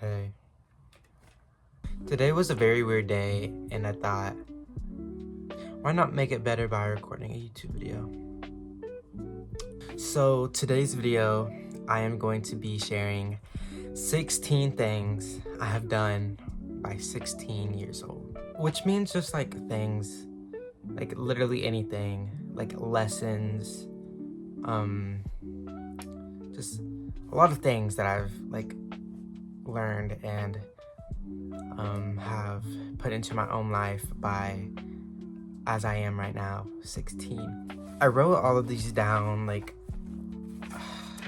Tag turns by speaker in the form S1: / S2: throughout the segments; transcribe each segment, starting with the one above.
S1: Hey. Today was a very weird day, and I thought, why not make it better by recording a YouTube video? So today's video, I am going to be sharing 16 things I have done by 16 years old. Which means just like things, like literally anything, like lessons, just a lot of things that I've like learned and have put into my own life by as I am right now, 16. I wrote all of these down like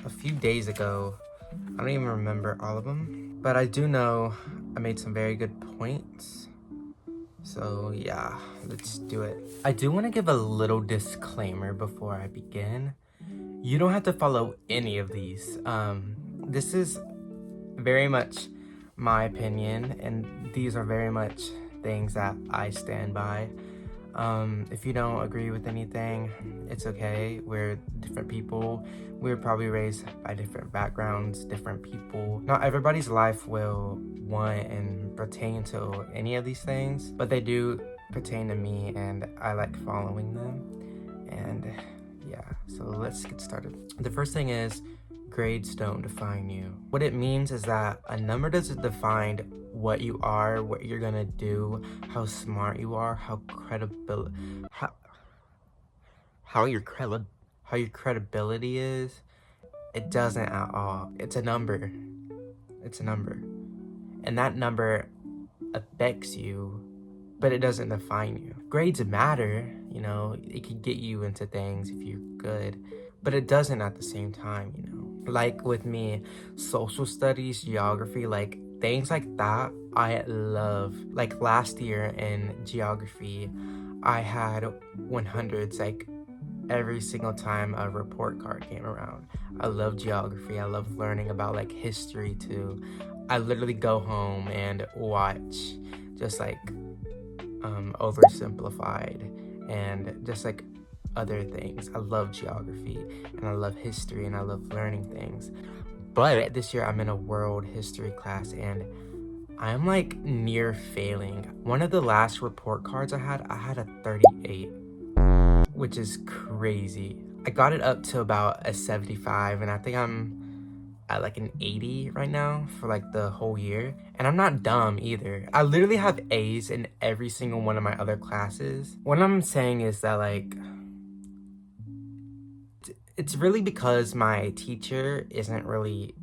S1: a few days ago. I don't even remember all of them, but I do know I made some very good points. So yeah, let's do it. I do want to give a little disclaimer before I begin. You don't have to follow any of these. This is very much my opinion, and these are very much things that I stand by. If you don't agree with anything, it's okay. We're different people. We're probably raised by different backgrounds, different people. Not everybody's life will want and pertain to any of these things, but they do pertain to me, and I like following them. And yeah, so let's get started. The first thing is, grades don't define you. What it means is that a number doesn't define what you are, what you're gonna do, how smart you are, how your credibility is. It doesn't at all. It's a number. It's a number. And that number affects you, but it doesn't define you. Grades matter, you know, it could get you into things if you're good, but it doesn't at the same time, you know. Like with me, social studies, geography, like things like that, I love. Like last year in geography, I had 100s like every single time a report card came around. I love geography. I love learning about like history too. I literally go home and watch just like oversimplified and just like other things. I love geography and I love history and I love learning things. But this year I'm in a world history class and I'm like near failing. One of the last report cards I had a 38, which is crazy. I got it up to about a 75 and I think I'm at like an 80 right now for like the whole year. And I'm not dumb either. I literally have A's in every single one of my other classes. What I'm saying is that like, it's really because my teacher isn't really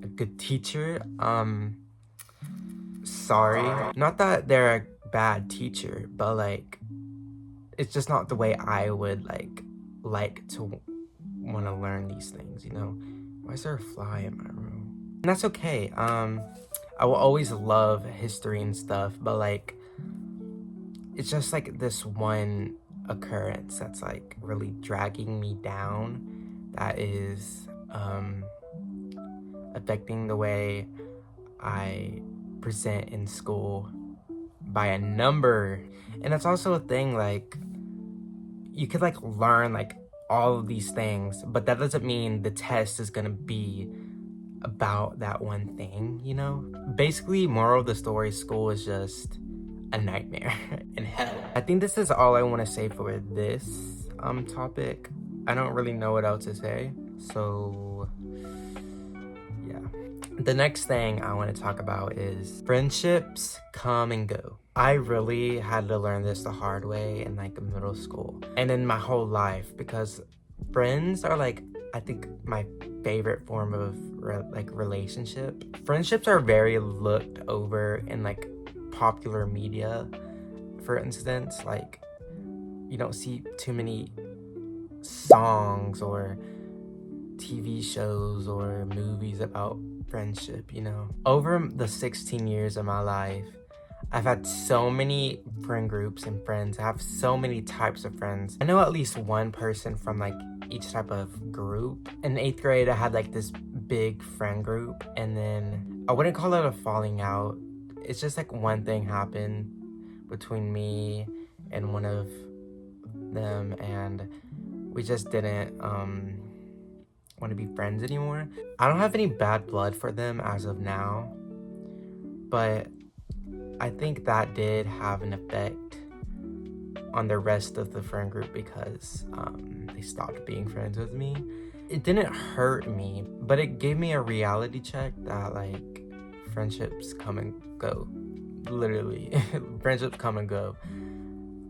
S1: a good teacher. Sorry. Not that they're a bad teacher, but like, it's just not the way I would like to want to learn these things, you know? Why is there a fly in my room? And that's okay. I will always love history and stuff, but like, it's just like this one occurrence that's like really dragging me down, that is affecting the way I present in school by a number. And it's also a thing, like you could like learn like all of these things, but that doesn't mean the test is gonna be about that one thing, you know? Basically, moral of the story, school is just a nightmare in hell. I think this is all I want to say for this topic. I don't really know what else to say, so yeah. The next thing I want to talk about is friendships come and go. I really had to learn this the hard way in like middle school and in my whole life, because friends are like, I think, my favorite form of relationship. Friendships are very looked over in like popular media. For instance, like you don't see too many songs or TV shows or movies about friendship, you know? Over the 16 years of my life, I've had so many friend groups and friends. I have so many types of friends. I know at least one person from like each type of group. In 8th grade, I had like this big friend group, and then I wouldn't call it a falling out. It's just like one thing happened between me and one of them, and we just didn't want to be friends anymore. I don't have any bad blood for them as of now, But I think that did have an effect on the rest of the friend group because they stopped being friends with me. It didn't hurt me, but it gave me a reality check that like friendships come and go. Literally, friendships come and go.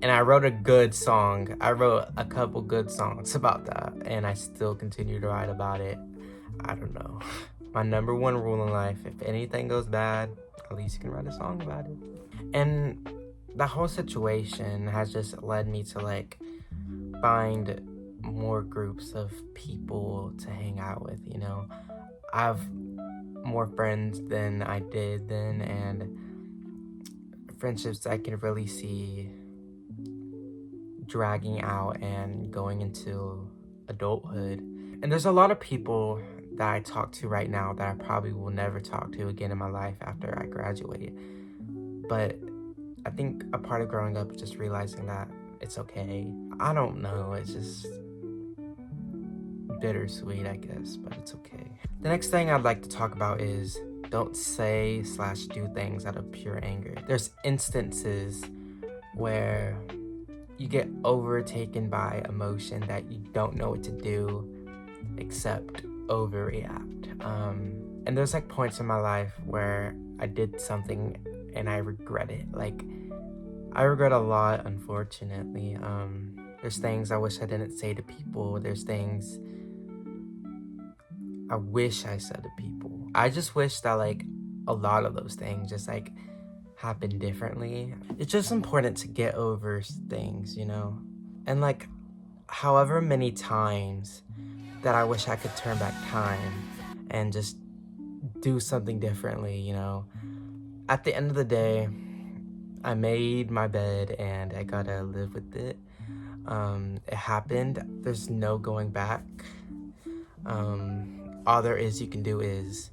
S1: And I wrote a good song. I wrote a couple good songs about that, and I still continue to write about it. I don't know. My number one rule in life, if anything goes bad, at least you can write a song about it. And the whole situation has just led me to like find more groups of people to hang out with, you know. I have more friends than I did then, and friendships I can really see dragging out and going into adulthood. And there's a lot of people that I talk to right now that I probably will never talk to again in my life after I graduate. But I think a part of growing up is just realizing that it's okay. I don't know, it's just bittersweet, I guess, but it's okay. The next thing I'd like to talk about is don't say/do things out of pure anger. There's instances where you get overtaken by emotion that you don't know what to do except overreact. And there's like points in my life where I did something and I regret it. Like, I regret a lot, unfortunately. There's things I wish I didn't say to people. There's things I wish I said to people. I just wish that like a lot of those things just like happen differently. It's just important to get over things, you know? And like, however many times that I wish I could turn back time and just do something differently, you know? At the end of the day, I made my bed and I gotta live with it. It happened. There's no going back. All there is you can do is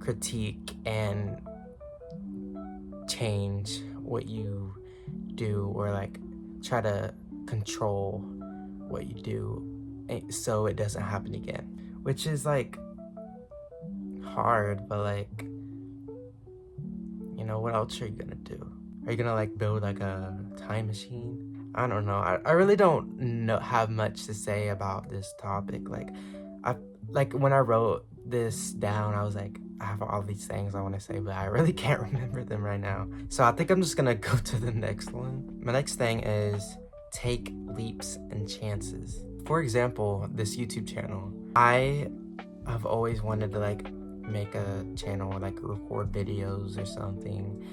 S1: critique and change what you do, or like try to control what you do so it doesn't happen again, which is like hard, but like, you know, what else are you gonna do? Are you gonna like build like a time machine? I don't know. I really don't have much to say about this topic. Like when I wrote this down, I was like, I have all these things I want to say, but I really can't remember them right now. So I think I'm just gonna go to the next one. My next thing is take leaps and chances. For example, this YouTube channel. I have always wanted to like make a channel, like record videos or something.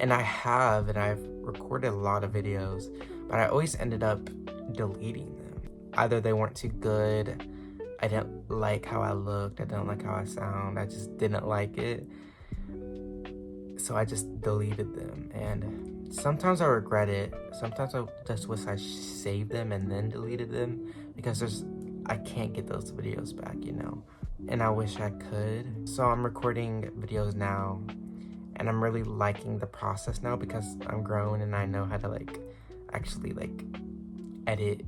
S1: And I've recorded a lot of videos, but I always ended up deleting them. Either they weren't too good, I didn't like how I looked, I didn't like how I sound, I just didn't like it. So I just deleted them. And sometimes I regret it. Sometimes I just wish I saved them and then deleted them, because I can't get those videos back, you know? And I wish I could. So I'm recording videos now, and I'm really liking the process now because I'm grown and I know how to like actually like edit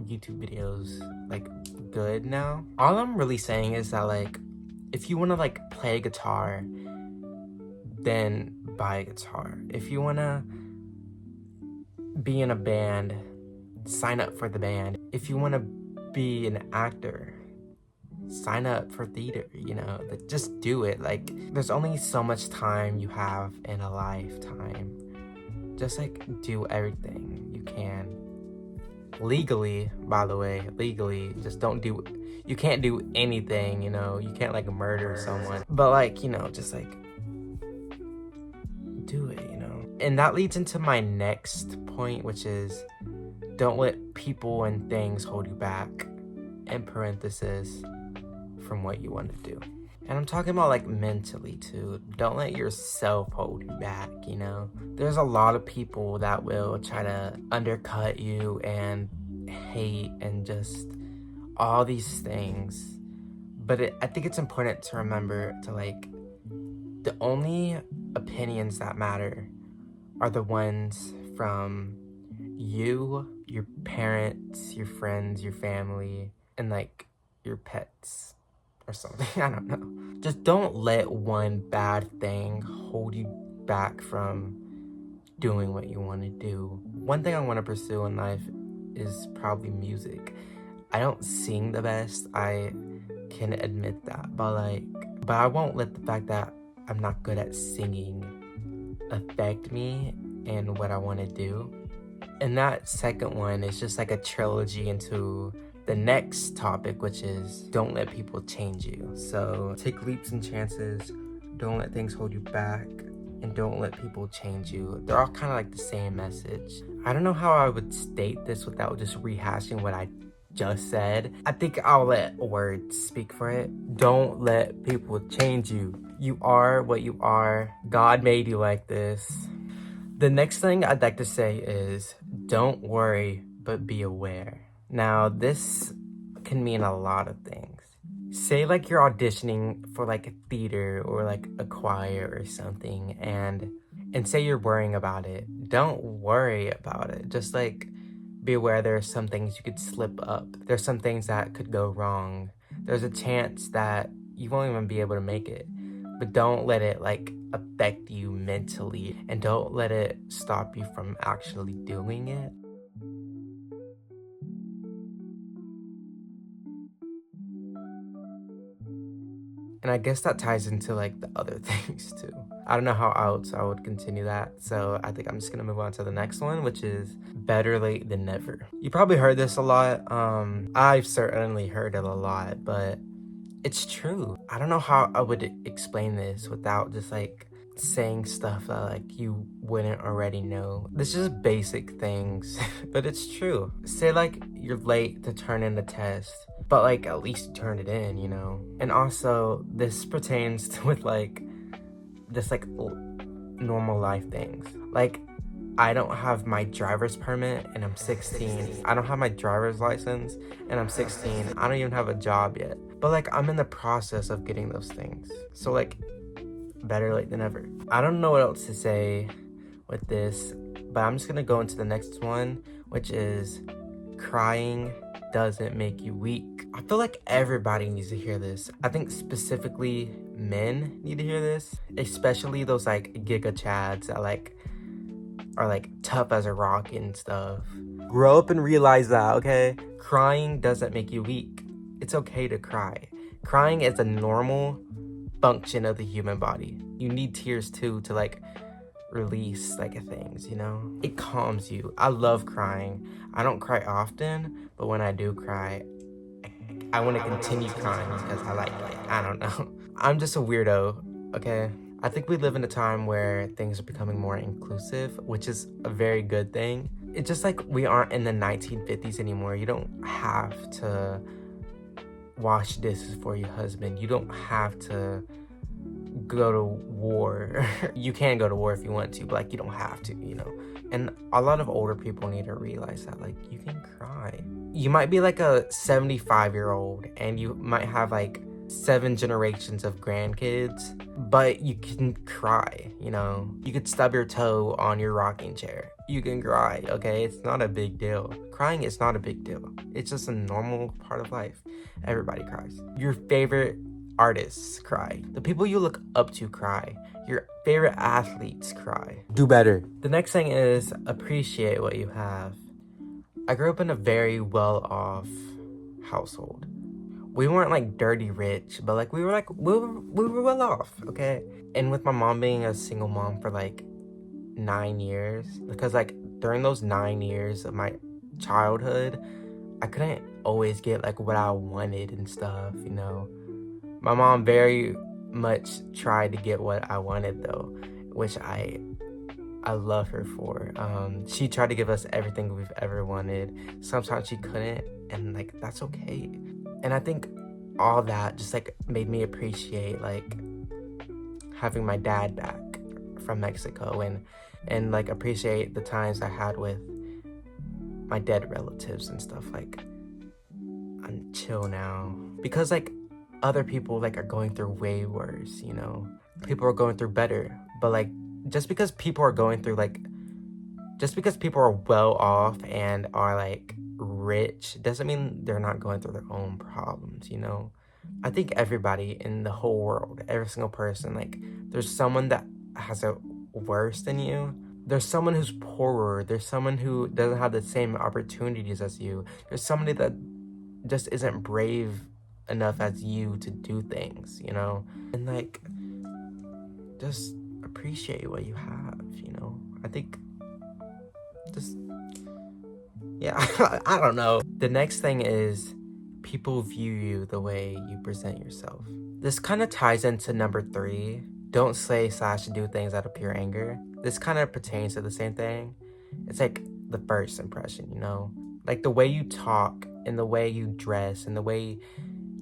S1: YouTube videos like good now. All I'm really saying is that like, if you want to like play guitar, then buy a guitar. If you want to be in a band, sign up for the band. If you want to be an actor, sign up for theater, you know? Like, just do it. Like, there's only so much time you have in a lifetime. Just like do everything you can. Legally, by the way, just you can't do anything, you know? You can't like murder someone. But like, you know, just like do it, you know? And that leads into my next point, which is don't let people and things hold you back, in parenthesis, from what you want to do. And I'm talking about like mentally too. Don't let yourself hold you back, you know? There's a lot of people that will try to undercut you and hate and just all these things. But I think it's important to remember to like, the only opinions that matter are the ones from you, your parents, your friends, your family, and like your pets. or something. I don't know. Just don't let one bad thing hold you back from doing what you want to do. One thing I want to pursue in life is probably music. I don't sing the best, I can admit that, but I won't let the fact that I'm not good at singing affect me and what I want to do. And that second one is just like a trilogy into the next topic, which is don't let people change you. So take leaps and chances, don't let things hold you back, and don't let people change you. They're all kind of like the same message. I don't know how I would state this without just rehashing what I just said. I think I'll let words speak for it. Don't let people change you. You are what you are. God made you like this. The next thing I'd like to say is don't worry, but be aware. Now, this can mean a lot of things. Say like you're auditioning for like a theater or like a choir or something, and say you're worrying about it. Don't worry about it. Just like be aware there are some things you could slip up. There's some things that could go wrong. There's a chance that you won't even be able to make it. But don't let it like affect you mentally, and don't let it stop you from actually doing it. And I guess that ties into like the other things too. I don't know how else I would continue that. So I think I'm just gonna move on to the next one, which is better late than never. You probably heard this a lot. I've certainly heard it a lot, but it's true. I don't know how I would explain this without just like saying stuff that like you wouldn't already know. This is just basic things, but it's true. Say like you're late to turn in a test, but like at least you turned it in, you know? And also this pertains to with like this like normal life things. Like I don't have my driver's permit and I'm 16. I don't have my driver's license and I'm 16. I don't even have a job yet. But like I'm in the process of getting those things. So like better late than never. I don't know what else to say with this, but I'm just gonna go into the next one, which is crying doesn't make you weak. I feel like everybody needs to hear this. I think specifically men need to hear this, especially those like giga chads that like are like tough as a rock and stuff. Grow up and realize that, okay? Crying doesn't make you weak. It's okay to cry. Crying is a normal function of the human body. You need tears too to like release like things, you know? It calms you. I love crying. I don't cry often, but when I do cry, I want to continue crying because I like it. I don't know. I'm just a weirdo, okay? I think we live in a time where things are becoming more inclusive, which is a very good thing. It's just like we aren't in the 1950s anymore. You don't have to wash dishes for your husband. You don't have to go to war. You can go to war if you want to, but like you don't have to, you know? And a lot of older people need to realize that like you can cry. You might be like a 75-year-old and you might have like 7 generations of grandkids, but you can cry, you know? You could stub your toe on your rocking chair. You can cry, okay? It's not a big deal. Crying is not a big deal. It's just a normal part of life. Everybody cries. Your favorite artists cry. The people you look up to cry. Your favorite athletes cry. Do better. The next thing is appreciate what you have. I grew up in a very well-off household. We weren't like dirty rich, but like we were well off, okay? And with my mom being a single mom for like 9 years, because like during those 9 years of my childhood, I couldn't always get like what I wanted and stuff, you know? My mom very much tried to get what I wanted though, which I love her for. She tried to give us everything we've ever wanted. Sometimes she couldn't, and like that's okay. And I think all that just like made me appreciate like having my dad back from Mexico, and like appreciate the times I had with my dead relatives and stuff. Like I'm chill now because like other people like are going through way worse, you know? People are going through better, but like just because people are well off and are like rich doesn't mean they're not going through their own problems, you know? I think everybody in the whole world, every single person, like, there's someone that has it worse than you. There's someone who's poorer. There's someone who doesn't have the same opportunities as you. There's somebody that just isn't brave enough as you to do things, you know? And like, just appreciate what you have, you know? I think just, yeah, I don't know. The next thing is people view you the way you present yourself. This kind of ties into number 3. Don't say/do things out of pure anger. This kind of pertains to the same thing. It's like the first impression, you know? Like the way you talk and the way you dress and the way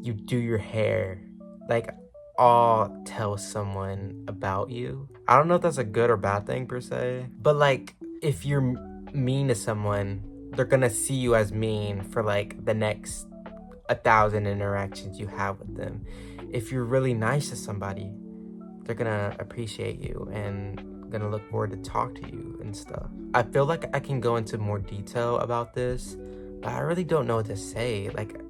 S1: you do your hair, like, all tell someone about you. I don't know if that's a good or bad thing per se, but like, if you're mean to someone, they're gonna see you as mean for like the next 1,000 interactions you have with them. If you're really nice to somebody, they're gonna appreciate you and gonna look forward to talk to you and stuff. I feel like I can go into more detail about this, but I really don't know what to say. Like,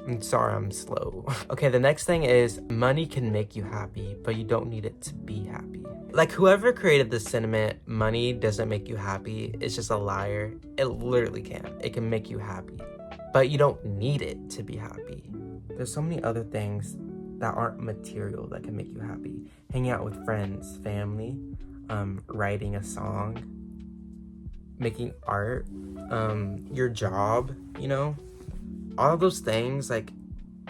S1: I'm sorry I'm slow. Okay, the next thing is money can make you happy, but you don't need it to be happy. Like, whoever created the sentiment, money doesn't make you happy, is just a liar. It literally can. It can make you happy, but you don't need it to be happy. There's so many other things that aren't material that can make you happy. Hanging out with friends, family, writing a song, making art, your job, you know? All of those things, like,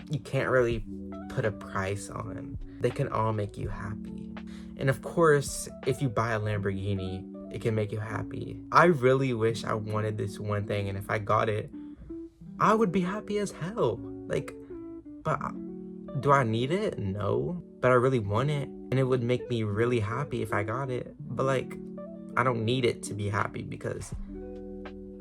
S1: you can't really put a price on. They can all make you happy. And of course, if you buy a Lamborghini, it can make you happy. I really wish I wanted this one thing, and if I got it, I would be happy as hell. Like, but do I need it? No. But I really want it, and it would make me really happy if I got it. But like, I don't need it to be happy because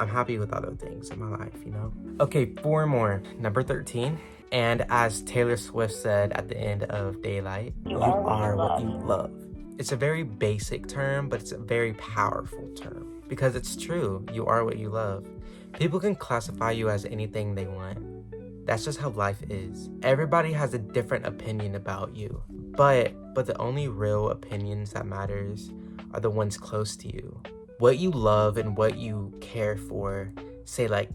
S1: I'm happy with other things in my life, you know? Okay, 4 more. Number 13. And as Taylor Swift said at the end of Daylight, you are what you love. It's a very basic term, but it's a very powerful term. Because it's true, you are what you love. People can classify you as anything they want. That's just how life is. Everybody has a different opinion about you. But the only real opinions that matters are the ones close to you. What you love and what you care for, say like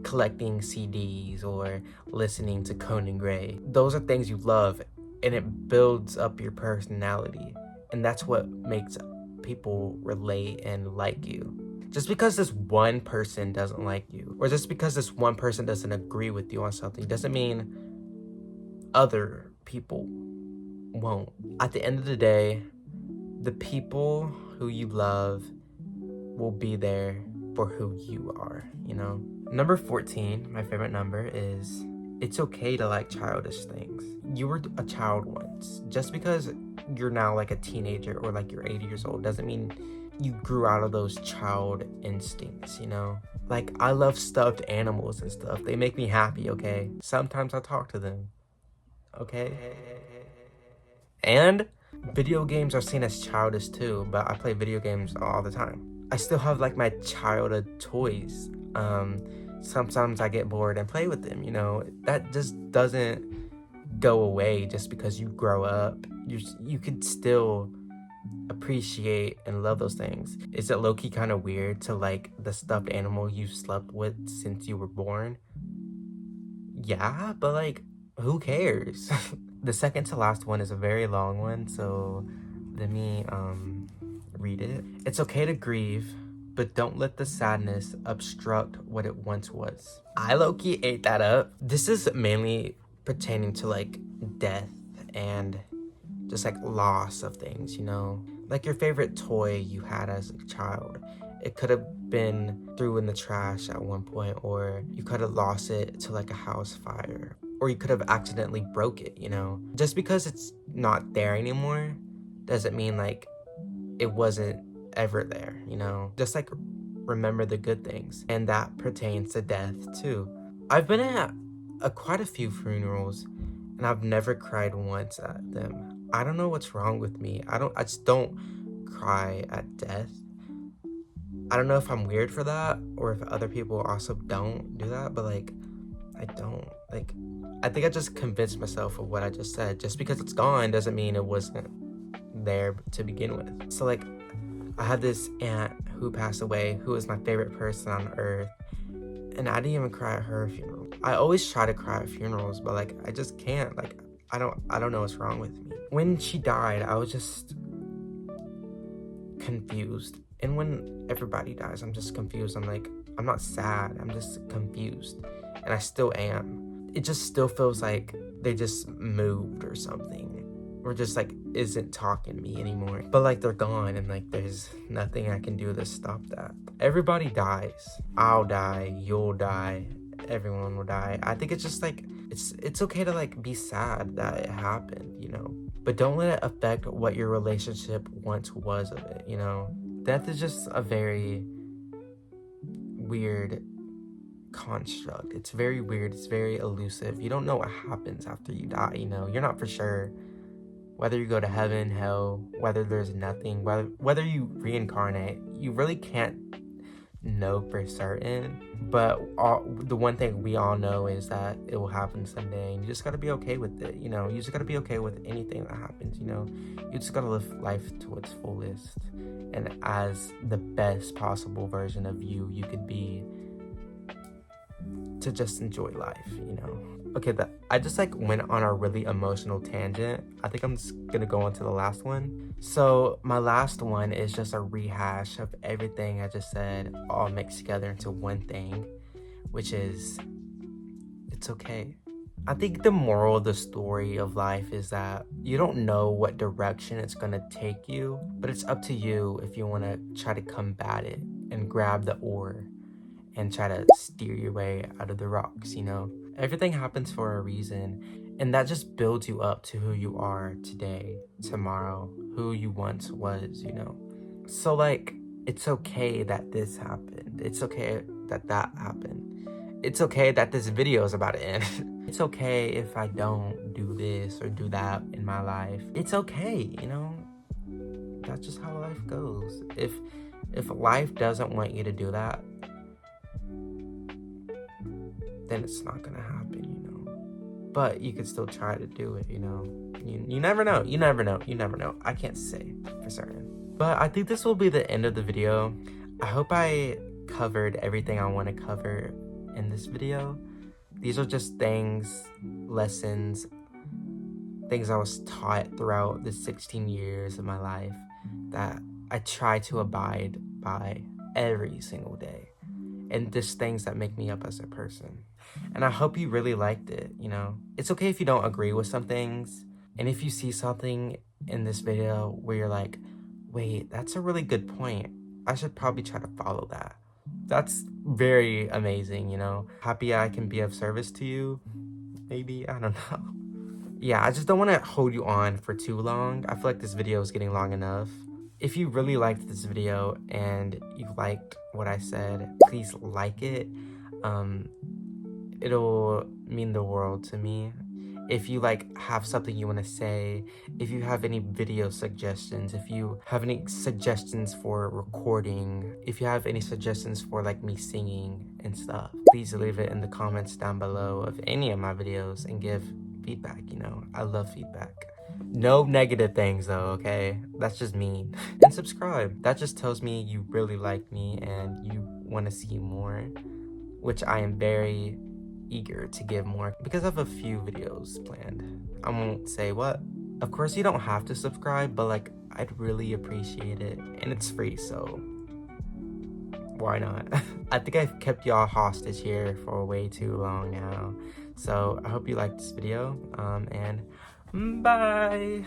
S1: collecting CDs or listening to Conan Gray, those are things you love, and it builds up your personality, and that's what makes people relate and like you. Just because this one person doesn't like you, or just because this one person doesn't agree with you on something, doesn't mean other people won't. At the end of the day, the people who you love will be there for who you are, you know? Number 14, my favorite number, is it's okay to like childish things. You were a child once. Just because you're now like a teenager or like you're 80 years old doesn't mean you grew out of those child instincts, you know? Like, I love stuffed animals and stuff. They make me happy, okay? Sometimes I talk to them, okay? And video games are seen as childish too, but I play video games all the time. I still have like my childhood toys. Sometimes I get bored and play with them, you know? That just doesn't go away just because you grow up. You could still appreciate and love those things. Is it low-key kind of weird to like the stuffed animal you slept with since you were born? Yeah, but like, who cares? The second to last one is a very long one, so let me read it. It's okay to grieve, but don't let the sadness obstruct what it once was. I low-key ate that up. This is mainly pertaining to like death and just like loss of things, you know? Like your favorite toy you had as a child. It could have been threw in the trash at one point, or you could have lost it to like a house fire, or you could have accidentally broke it, you know? Just because it's not there anymore doesn't mean like it wasn't ever there, you know? Just like remember the good things, and that pertains to death too. I've been at quite a few funerals, and I've never cried once at them. I don't know what's wrong with me. I just don't cry at death. I don't know if I'm weird for that, or if other people also don't do that, but like, I don't. Like, I think I just convinced myself of what I just said. Just because it's gone doesn't mean it wasn't there to begin with. So like, I had this aunt who passed away, who was my favorite person on earth, and I didn't even cry at her funeral. I always try to cry at funerals, but like, I just can't. Like, I don't know what's wrong with me. When she died, I was just confused. And when everybody dies, I'm just confused. I'm like, I'm not sad, I'm just confused. And I still am. It just still feels like they just moved or something, or just like isn't talking to me anymore. But like, they're gone, and like, there's nothing I can do to stop that. Everybody dies. I'll die, you'll die, everyone will die. I think it's just like, it's okay to like be sad that it happened, you know, but don't let it affect what your relationship once was of it, you know. Death is just a very weird construct. It's very weird. It's very elusive. You don't know what happens after you die, you know. You're not for sure whether you go to heaven, hell, whether there's nothing, whether you reincarnate. You really can't know for certain, but the one thing we all know is that it will happen someday, and you just gotta be okay with it, you know. You just gotta be okay with anything that happens, you know. You just gotta live life to its fullest and as the best possible version of you could be, to just enjoy life, you know. Okay, I just like went on a really emotional tangent. I think I'm just gonna go on to the last one. So my last one is just a rehash of everything I just said, all mixed together into one thing, which is, it's okay. I think the moral of the story of life is that you don't know what direction it's gonna take you, but it's up to you if you wanna try to combat it and grab the oar and try to steer your way out of the rocks, you know? Everything happens for a reason, and that just builds you up to who you are today, tomorrow, who you once was, you know? So like, it's okay that this happened. It's okay that that happened. It's okay that this video is about to end. It's okay if I don't do this or do that in my life. It's okay, you know? That's just how life goes. If life doesn't want you to do that, then it's not gonna happen, you know. But you could still try to do it, you know. You never know. You never know. You never know. I can't say for certain. But I think this will be the end of the video. I hope I covered everything I want to cover in this video. These are just things, lessons, things I was taught throughout the 16 years of my life that I try to abide by every single day. And just things that make me up as a person. And I hope you really liked it, you know. It's okay if you don't agree with some things. And if you see something in this video where you're like, wait, that's a really good point, I should probably try to follow that. That's very amazing, you know. Happy I can be of service to you, maybe, I don't know. Yeah, I just don't want to hold you on for too long. I feel like this video is getting long enough. If you really liked this video and you liked what I said, please like it. It'll mean the world to me. If you like have something you want to say, if you have any video suggestions, if you have any suggestions for recording, if you have any suggestions for like me singing and stuff, please leave it in the comments down below of any of my videos and give feedback, you know. I love feedback. No negative things though, okay? That's just mean. And subscribe. That just tells me you really like me and you want to see more, which I am very eager to give more because I have a few videos planned. I won't say what. Of course, you don't have to subscribe, but like, I'd really appreciate it. And it's free, so why not? I think I've kept y'all hostage here for way too long now. So I hope you liked this video, and bye!